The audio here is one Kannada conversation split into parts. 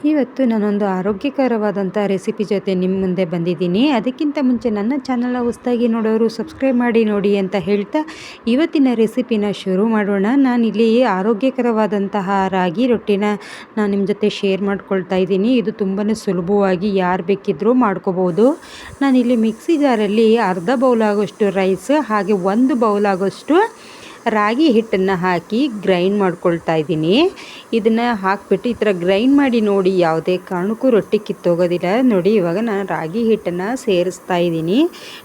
ಇವತ್ತು ನಾನೊಂದು ಆರೋಗ್ಯಕರವಾದಂಥ ರೆಸಿಪಿ ಜೊತೆ ನಿಮ್ಮ ಮುಂದೆ ಬಂದಿದ್ದೀನಿ. ಅದಕ್ಕಿಂತ ಮುಂಚೆ ನನ್ನ ಚಾನಲ್ನ ಹೊಸದಾಗಿ ನೋಡೋರು ಸಬ್ಸ್ಕ್ರೈಬ್ ಮಾಡಿ ನೋಡಿ ಅಂತ ಹೇಳ್ತಾ ಇವತ್ತಿನ ರೆಸಿಪಿನ ಶುರು ಮಾಡೋಣ. ನಾನಿಲ್ಲಿ ಆರೋಗ್ಯಕರವಾದಂತಹ ರಾಗಿ ರೊಟ್ಟಿನ ನಾನು ನಿಮ್ಮ ಜೊತೆ ಶೇರ್ ಮಾಡ್ಕೊಳ್ತಾ ಇದ್ದೀನಿ. ಇದು ತುಂಬಾ ಸುಲಭವಾಗಿ ಯಾರು ಬೇಕಿದ್ದರೂ ಮಾಡ್ಕೋಬೋದು. ನಾನಿಲ್ಲಿ ಮಿಕ್ಸಿ ಜಾರಲ್ಲಿ ಅರ್ಧ ಬೌಲ್ ಆಗೋಷ್ಟು ರೈಸ್ ಹಾಗೆ 1 ಬೌಲ್ ಆಗೋಷ್ಟು ರಾಗಿ ಹಿಟ್ಟನ್ನು ಹಾಕಿ ಗ್ರೈಂಡ್ ಮಾಡ್ಕೊಳ್ತಾ ಇದ್ದೀನಿ. ಇದನ್ನು ಹಾಕಿಬಿಟ್ಟು ಈ ಥರ ಗ್ರೈಂಡ್ ಮಾಡಿ ನೋಡಿ, ಯಾವುದೇ ಕಾರಣಕ್ಕೂ ರೊಟ್ಟಿ ಕಿತ್ತೋಗೋದಿಲ್ಲ. ನೋಡಿ ಇವಾಗ ನಾನು ರಾಗಿ ಹಿಟ್ಟನ್ನು ಸೇರಿಸ್ತಾ ಇದ್ದೀನಿ.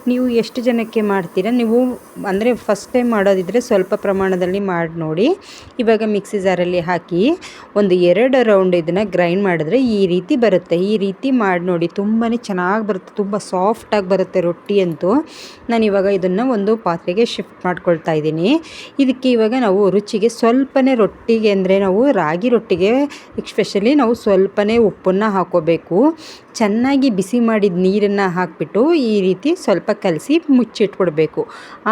ನೀವು ಎಷ್ಟು ಜನಕ್ಕೆ ಮಾಡ್ತೀರಾ, ನೀವು ಅಂದರೆ ಫಸ್ಟ್ ಟೈಮ್ ಮಾಡೋದಿದ್ದರೆ ಸ್ವಲ್ಪ ಪ್ರಮಾಣದಲ್ಲಿ ಮಾಡಿ ನೋಡಿ. ಇವಾಗ ಮಿಕ್ಸಿ ಜಾರಲ್ಲಿ ಹಾಕಿ ಒಂದು 2 ರೌಂಡ್ ಇದನ್ನು ಗ್ರೈಂಡ್ ಮಾಡಿದ್ರೆ ಈ ರೀತಿ ಬರುತ್ತೆ. ಈ ರೀತಿ ಮಾಡಿ ನೋಡಿ, ತುಂಬಾ ಚೆನ್ನಾಗಿ ಬರುತ್ತೆ, ತುಂಬ ಸಾಫ್ಟಾಗಿ ಬರುತ್ತೆ ರೊಟ್ಟಿ ಅಂತೂ. ನಾನಿವಾಗ ಇದನ್ನು ಒಂದು ಪಾತ್ರೆಗೆ ಶಿಫ್ಟ್ ಮಾಡ್ಕೊಳ್ತಾ ಇದ್ದೀನಿ. ಇದಕ್ಕೆ ಇವಾಗ ನಾವು ರುಚಿಗೆ ಸ್ವಲ್ಪನೇ, ರೊಟ್ಟಿಗೆ ಅಂದರೆ ನಾವು ರಾಗಿ ರೊಟ್ಟಿಗೆ ಎಸ್ಪೆಷಲಿ ನಾವು ಸ್ವಲ್ಪನೇ ಉಪ್ಪನ್ನು ಹಾಕೋಬೇಕು. ಚೆನ್ನಾಗಿ ಬಿಸಿ ಮಾಡಿದ ನೀರನ್ನು ಹಾಕಿಬಿಟ್ಟು ಈ ರೀತಿ ಸ್ವಲ್ಪ ಕಲಸಿ ಮುಚ್ಚಿಟ್ಬಿಡಬೇಕು.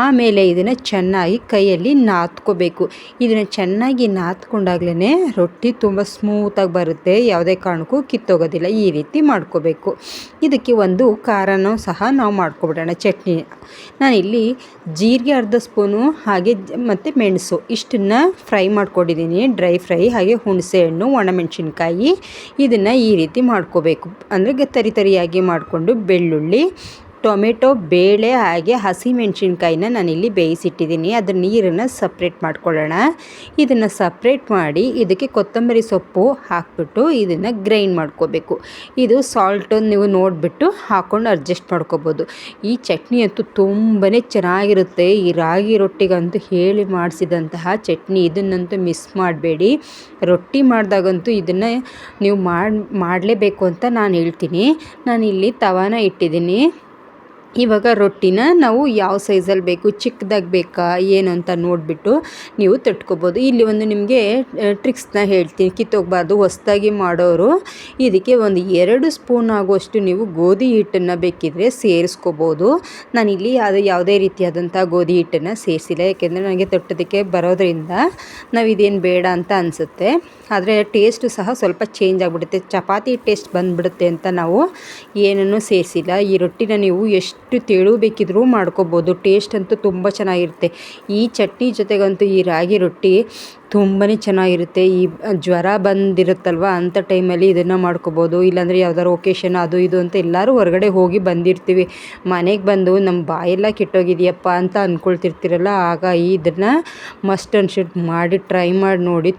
ಆಮೇಲೆ ಇದನ್ನು ಚೆನ್ನಾಗಿ ಕೈಯಲ್ಲಿ ನಾದ್ಕೋಬೇಕು. ಇದನ್ನು ಚೆನ್ನಾಗಿ ನಾದ್ಕೊಂಡಾಗ್ಲೇ ರೊಟ್ಟಿ ತುಂಬ ಸ್ಮೂತಾಗಿ ಬರುತ್ತೆ, ಯಾವುದೇ ಕಾರಣಕ್ಕೂ ಕಿತ್ತೋಗೋದಿಲ್ಲ. ಈ ರೀತಿ ಮಾಡ್ಕೋಬೇಕು. ಇದಕ್ಕೆ ಒಂದು ಖಾರನೂ ಸಹ ನಾವು ಮಾಡ್ಕೊಬಿಡೋಣ, ಚಟ್ನಿ. ನಾನಿಲ್ಲಿ ಜೀರಿಗೆ ಅರ್ಧ ಸ್ಪೂನು ಹಾಗೆ ಮತ್ತು ಮೆಣಸು ಇಷ್ಟನ್ನು ಫ್ರೈ ಮಾಡ್ಕೊಂಡಿದ್ದೀನಿ, ಡ್ರೈ ಫ್ರೈ. ಹಾಗೆ ಹುಣಸೆ ಹಣ್ಣು, ಒಣಮೆಣಸಿನ್ಕಾಯಿ ಇದನ್ನು ಈ ರೀತಿ ಮಾಡ್ಕೋಬೇಕು. ಅಂದರೆ ತರಿಯಾಗಿ ಮಾಡಿಕೊಂಡು ಬೆಳ್ಳುಳ್ಳಿ, ಟೊಮೆಟೊ, ಬೇಳೆ ಹಾಗೆ ಹಸಿಮೆಣಸಿನ್ಕಾಯಿನ ನಾನಿಲ್ಲಿ ಬೇಯಿಸಿಟ್ಟಿದ್ದೀನಿ. ಅದರ ನೀರನ್ನು ಸಪ್ರೇಟ್ ಮಾಡ್ಕೊಳ್ಳೋಣ. ಇದನ್ನು ಸಪ್ರೇಟ್ ಮಾಡಿ ಇದಕ್ಕೆ ಕೊತ್ತಂಬರಿ ಸೊಪ್ಪು ಹಾಕ್ಬಿಟ್ಟು ಇದನ್ನು ಗ್ರೈಂಡ್ ಮಾಡ್ಕೋಬೇಕು. ಇದು ಸಾಲ್ಟು ನೀವು ನೋಡಿಬಿಟ್ಟು ಹಾಕ್ಕೊಂಡು ಅಡ್ಜಸ್ಟ್ ಮಾಡ್ಕೋಬೋದು. ಈ ಚಟ್ನಿ ಅಂತೂ ತುಂಬಾ ಚೆನ್ನಾಗಿರುತ್ತೆ. ಈ ರಾಗಿ ರೊಟ್ಟಿಗಂತೂ ಹೇಳಿ ಮಾಡಿಸಿದಂತಹ ಚಟ್ನಿ, ಇದನ್ನಂತೂ ಮಿಸ್ ಮಾಡಬೇಡಿ. ರೊಟ್ಟಿ ಮಾಡಿದಾಗಂತೂ ಇದನ್ನು ನೀವು ಮಾಡಲೇಬೇಕು ಅಂತ ನಾನು ಹೇಳ್ತೀನಿ. ನಾನಿಲ್ಲಿ ತವಾನ ಇಟ್ಟಿದ್ದೀನಿ. ಇವಾಗ ರೊಟ್ಟಿನ ನಾವು ಯಾವ ಸೈಜಲ್ಲಿ ಬೇಕು, ಚಿಕ್ಕದಾಗಿ ಬೇಕಾ ಏನು ಅಂತ ನೋಡಿಬಿಟ್ಟು ನೀವು ತಟ್ಕೊಬೋದು. ಇಲ್ಲಿ ಒಂದು ನಿಮಗೆ ಟ್ರಿಕ್ಸ್ನ ಹೇಳ್ತೀನಿ, ಕಿತ್ತೋಗಬಾರ್ದು. ಹೊಸದಾಗಿ ಮಾಡೋರು ಇದಕ್ಕೆ ಒಂದು 2 ಸ್ಪೂನ್ ಆಗುವಷ್ಟು ನೀವು ಗೋಧಿ ಹಿಟ್ಟನ್ನು ಬೇಕಿದ್ರೆ ಸೇರಿಸ್ಕೋಬೋದು. ನಾನಿಲ್ಲಿ ಯಾವುದೇ ರೀತಿಯಾದಂಥ ಗೋಧಿ ಹಿಟ್ಟನ್ನು ಸೇರಿಸಿಲ್ಲ, ಯಾಕೆಂದರೆ ನನಗೆ ತಟ್ಟೋದಕ್ಕೆ ಬರೋದ್ರಿಂದ ನಾವು ಇದೇನು ಬೇಡ ಅಂತ ಅನಿಸುತ್ತೆ. ಆದರೆ ಟೇಸ್ಟು ಸಹ ಸ್ವಲ್ಪ ಚೇಂಜ್ ಆಗಿಬಿಡುತ್ತೆ, ಚಪಾತಿ ಟೇಸ್ಟ್ ಬಂದುಬಿಡುತ್ತೆ ಅಂತ ನಾವು ಏನನ್ನೂ ಸೇರಿಸಿಲ್ಲ. ಈ ರೊಟ್ಟಿನ ನೀವು ಎಷ್ಟು ತೆಳು ಬೇಕಿದ್ರೂ ಮಾಡ್ಕೋಬೋದು. ಟೇಸ್ಟ್ ಅಂತೂ ತುಂಬ ಚೆನ್ನಾಗಿರುತ್ತೆ. ಈ ಚಟ್ನಿ ಜೊತೆಗಂತೂ ಈ ರಾಗಿ ರೊಟ್ಟಿ ತುಂಬಾ ಚೆನ್ನಾಗಿರುತ್ತೆ. ಈ ಜ್ವರ ಬಂದಿರುತ್ತಲ್ವ ಅಂಥ ಟೈಮಲ್ಲಿ ಇದನ್ನು ಮಾಡ್ಕೋಬೋದು. ಇಲ್ಲಾಂದರೆ ಯಾವ್ದಾದ್ರು ಒಕೇಶನ್ ಅದು ಇದು ಅಂತ ಎಲ್ಲರೂ ಹೊರಗಡೆ ಹೋಗಿ ಬಂದಿರ್ತೀವಿ, ಮನೆಗೆ ಬಂದು ನಮ್ಮ ಬಾಯೆಲ್ಲ ಕೆಟ್ಟೋಗಿದೆಯಪ್ಪ ಅಂತ ಅಂದ್ಕೊಳ್ತಿರ್ತೀರಲ್ಲ, ಆಗ ಇದನ್ನು ಮಸ್ಟ್ ಆ್ಯಂಡ್ ಶುಡ್ ಮಾಡಿ ಟ್ರೈ ಮಾಡಿ ನೋಡಿ,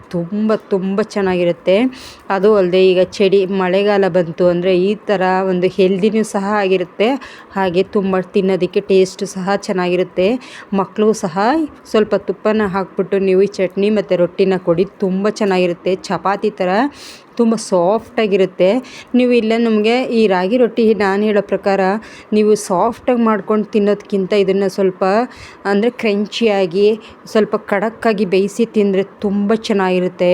ತುಂಬ ಚೆನ್ನಾಗಿರುತ್ತೆ. ಅದು ಅಲ್ಲದೆ ಈಗ ಮಳೆಗಾಲ ಬಂತು ಅಂದರೆ ಈ ಥರ ಒಂದು ಹೆಲ್ದಿನೂ ಸಹ ಆಗಿರುತ್ತೆ, ಹಾಗೆ ತುಂಬ ತಿನ್ನೋದಕ್ಕೆ ಟೇಸ್ಟು ಸಹ ಚೆನ್ನಾಗಿರುತ್ತೆ. ಮಕ್ಕಳು ಸಹ ಸ್ವಲ್ಪ ತುಪ್ಪನ ಹಾಕ್ಬಿಟ್ಟು ನೀವು ಈ ಚಟ್ನಿ ಮತ್ತು ರೊಟ್ಟಿನ ಕೊಡಿ, ತುಂಬ ಚೆನ್ನಾಗಿರುತ್ತೆ. ಚಪಾತಿ ಥರ ತುಂಬ ಸಾಫ್ಟಾಗಿರುತ್ತೆ. ನೀವು ಇಲ್ಲ ನಮಗೆ ಈ ರಾಗಿ ರೊಟ್ಟಿ ನಾನು ಹೇಳೋ ಪ್ರಕಾರ ನೀವು ಸಾಫ್ಟಾಗಿ ಮಾಡ್ಕೊಂಡು ತಿನ್ನೋದಕ್ಕಿಂತ ಇದನ್ನು ಸ್ವಲ್ಪ ಅಂದರೆ ಕ್ರಂಚಿಯಾಗಿ ಸ್ವಲ್ಪ ಖಡಕ್ಕಾಗಿ ಬೇಯಿಸಿ ತಿಂದರೆ ತುಂಬ ಚೆನ್ನಾಗಿರುತ್ತೆ.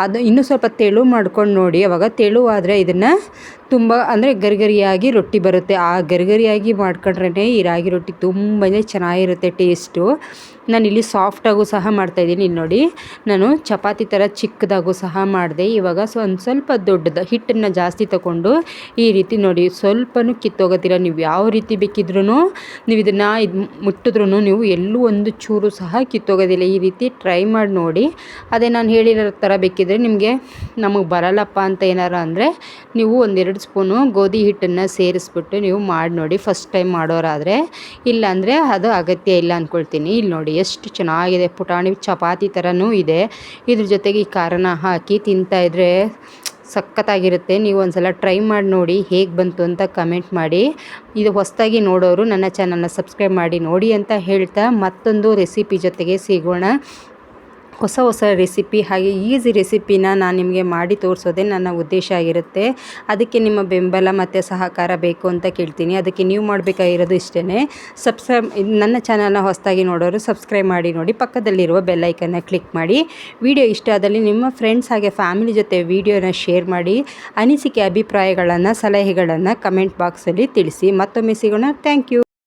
ಅದು ಇನ್ನೂ ಸ್ವಲ್ಪ ತೆಳು ಮಾಡ್ಕೊಂಡು ನೋಡಿ, ಆವಾಗ ತೆಳುವಾದರೆ ಇದನ್ನು ತುಂಬ ಅಂದರೆ ಗರಿಗರಿಯಾಗಿ ರೊಟ್ಟಿ ಬರುತ್ತೆ. ಆ ಗರಿಗರಿಯಾಗಿ ಮಾಡ್ಕೊಂಡ್ರೇ ಈ ರಾಗಿ ರೊಟ್ಟಿ ತುಂಬಾ ಚೆನ್ನಾಗಿರುತ್ತೆ ಟೇಸ್ಟು. ನಾನಿಲ್ಲಿ ಸಾಫ್ಟಾಗೂ ಸಹ ಮಾಡ್ತಾಯಿದ್ದೀನಿ. ಇಲ್ಲಿ ನೋಡಿ, ನಾನು ಚಪಾತಿ ಥರ ಚಿಕ್ಕದಾಗೂ ಸಹ ಮಾಡಿದೆ. ಇವಾಗ ಸ್ವಲ್ಪ ದೊಡ್ಡದು ಹಿಟ್ಟನ್ನು ಜಾಸ್ತಿ ತಗೊಂಡು ಈ ರೀತಿ ನೋಡಿ, ಸ್ವಲ್ಪನೂ ಕಿತ್ತೋಗೋದಿಲ್ಲ. ನೀವು ಯಾವ ರೀತಿ ಬೇಕಿದ್ರೂ ನೀವು ಇದನ್ನು ಮುಟ್ಟಿದ್ರೂ ನೀವು ಎಲ್ಲೂ ಒಂದು ಚೂರು ಸಹ ಕಿತ್ತೋಗೋದಿಲ್ಲ. ಈ ರೀತಿ ಟ್ರೈ ಮಾಡಿ ನೋಡಿ. ಅದೇ ನಾನು ಹೇಳಿರೋ ಥರ ಬೇಕಿದ್ದರೆ ನಿಮಗೆ ನಮಗೆ ಬರಲ್ಲಪ್ಪ ಅಂತ ಏನಾರು ಅಂದರೆ ನೀವು 1-2 ಸ್ಪೂನು ಗೋಧಿ ಹಿಟ್ಟನ್ನು ಸೇರಿಸ್ಬಿಟ್ಟು ನೀವು ಮಾಡಿ ನೋಡಿ, ಫಸ್ಟ್ ಟೈಮ್ ಮಾಡೋರಾದರೆ. ಇಲ್ಲಾಂದರೆ ಅದು ಅಗತ್ಯ ಇಲ್ಲ ಅಂದ್ಕೊಳ್ತೀನಿ. ಇಲ್ಲಿ ನೋಡಿ ಎಷ್ಟು ಚೆನ್ನಾಗಿದೆ, ಪುಟಾಣಿ ಚಪಾತಿ ಥರನೂ ಇದೆ. ಇದ್ರ ಜೊತೆಗೆ ಈ ಖಾರನ ಹಾಕಿ ತಿಂತಾಯಿದ್ರೆ ಸಖತ್ತಾಗಿರುತ್ತೆ. ನೀವು ಒಂದ್ಸಲ ಟ್ರೈ ಮಾಡಿ ನೋಡಿ, ಹೇಗೆ ಬಂತು ಅಂತ ಕಮೆಂಟ್ ಮಾಡಿ. ಇದು ಹೊಸದಾಗಿ ನೋಡೋರು ನನ್ನ ಚಾನಲ್ನ ಸಬ್ಸ್ಕ್ರೈಬ್ ಮಾಡಿ ನೋಡಿ ಅಂತ ಹೇಳ್ತಾ ಮತ್ತೊಂದು ರೆಸಿಪಿ ಜೊತೆಗೆ ಸಿಗೋಣ. ಹೊಸ ರೆಸಿಪಿ ಹಾಗೆ ಈಸಿ ರೆಸಿಪಿನ ನಾನು ನಿಮಗೆ ಮಾಡಿ ತೋರಿಸೋದೇ ನನ್ನ ಉದ್ದೇಶ ಆಗಿರುತ್ತೆ. ಅದಕ್ಕೆ ನಿಮ್ಮ ಬೆಂಬಲ ಮತ್ತು ಸಹಕಾರ ಬೇಕು ಅಂತ ಕೇಳ್ತೀನಿ. ಅದಕ್ಕೆ ನೀವು ಮಾಡಬೇಕಾಗಿರೋದು ಇಷ್ಟೇ, ನನ್ನ ಚಾನಲ್ನ ಹೊಸದಾಗಿ ನೋಡೋರು ಸಬ್ಸ್ಕ್ರೈಬ್ ಮಾಡಿ ನೋಡಿ, ಪಕ್ಕದಲ್ಲಿರುವ ಬೆಲ್ ಐಕನ್ನ ಕ್ಲಿಕ್ ಮಾಡಿ. ವಿಡಿಯೋ ಇಷ್ಟ ಆದಲ್ಲಿ ನಿಮ್ಮ ಫ್ರೆಂಡ್ಸ್ ಹಾಗೆ ಫ್ಯಾಮಿಲಿ ಜೊತೆ ವಿಡಿಯೋನ ಶೇರ್ ಮಾಡಿ. ಅನಿಸಿಕೆ ಅಭಿಪ್ರಾಯಗಳನ್ನು ಸಲಹೆಗಳನ್ನು ಕಮೆಂಟ್ ಬಾಕ್ಸಲ್ಲಿ ತಿಳಿಸಿ. ಮತ್ತೊಮ್ಮೆ ಸಿಗೋಣ. Thank you.